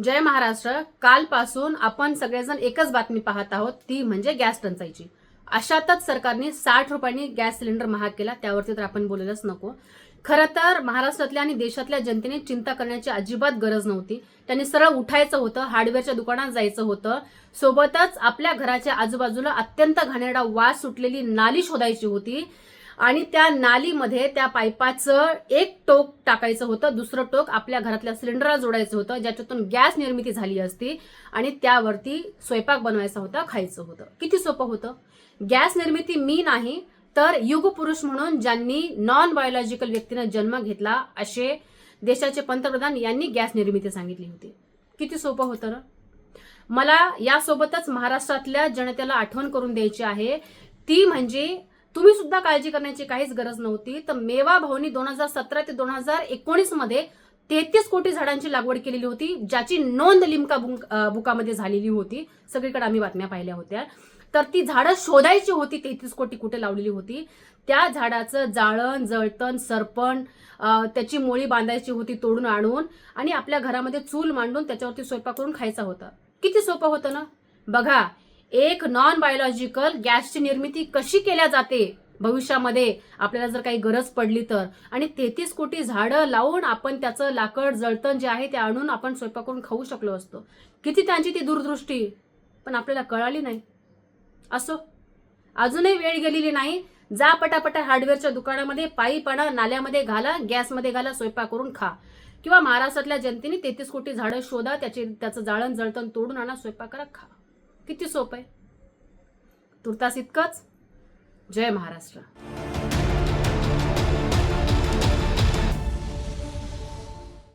जय महाराष्ट्र. कालपासून आपण सगळेजण एकच बातमी पाहत आहोत, ती म्हणजे गॅस टंचाईची. अशातच सरकारने 60 रुपयांनी गॅस सिलेंडर महाग केला, त्यावरती तर आपण बोलायलाच नको. खरं तर महाराष्ट्रातल्या आणि देशातल्या जनतेने चिंता करण्याची अजिबात गरज नव्हती. त्यांनी सरळ उठायचं होतं, हार्डवेअरच्या दुकानात जायचं होतं. सोबतच आपल्या घराच्या आजूबाजूला अत्यंत घाणेरडा वास सुटलेली नाली शोधायची होती आणि त्या नालीमध्ये त्या पाईपाचं एक टोक टाकायचं होतं, दुसरं टोक आपल्या घरातल्या सिलेंडरला जोडायचं होतं, ज्याच्यातून गॅस निर्मिती झाली असती आणि त्यावरती स्वयंपाक बनवायचा होता, खायचं होतं. किती सोपं होतं. गॅस निर्मिती मी नाही तर युगपुरुष म्हणून ज्यांनी नॉन बायोलॉजिकल व्यक्तीने जन्म घेतला असे देशाचे पंतप्रधान यांनी गॅस निर्मिती सांगितली होती. किती सोपं होतं ना. मला यासोबतच महाराष्ट्रातल्या जनतेला आठवण करून द्यायची आहे, ती म्हणजे तुम्ही सुद्धा काळजी करण्याची काहीच गरज नव्हती. तर मेवा भाऊनी 2017 ते 2019 मध्ये 33 कोटी झाडांची लागवड केलेली होती, ज्याची नोंद लिम्का बुकामध्ये झालेली होती. सगळीकडे आम्ही बातम्या पाहिल्या होत्या. तर ती झाडं शोधायची होती, 33 कोटी कुठे लावलेली होती. त्या झाडाचं जाळण जळतण सरपण त्याची मोळी बांधायची होती तोडून आणून आणि आपल्या घरामध्ये चूल मांडून त्याच्यावरती स्वयंपाक करून खायचा होता. किती सोपं होतं ना. बघा, एक नॉन बायोलॉजिकल गॅसची निर्मिती कशी केल्या जाते भविष्यामध्ये आपल्याला जर काही गरज पडली तर, आणि 33 कोटी झाडं लावून आपण त्याचं लाकड जळतण जे आहे ते आणून आपण स्वयंपाक करून खाऊ शकलो असतो. किती त्यांची ती दूरदृष्टी, पण आपल्याला कळाली नाही. असो, अजूनही वेळ गेलेली नाही. जा पटापटा हार्डवेअरच्या दुकानामध्ये पाईप आणा, नाल्यामध्ये घाला, गॅसमध्ये घाला, स्वयंपाक करून खा. किंवा महाराष्ट्रातल्या जनतेने 33 कोटी झाडं शोधा, त्याचं जाळण जळतण तोडून आणा, स्वयंपाक करा, खा. किती सोपं आहे. तुर्तास इतकंच. जय महाराष्ट्र.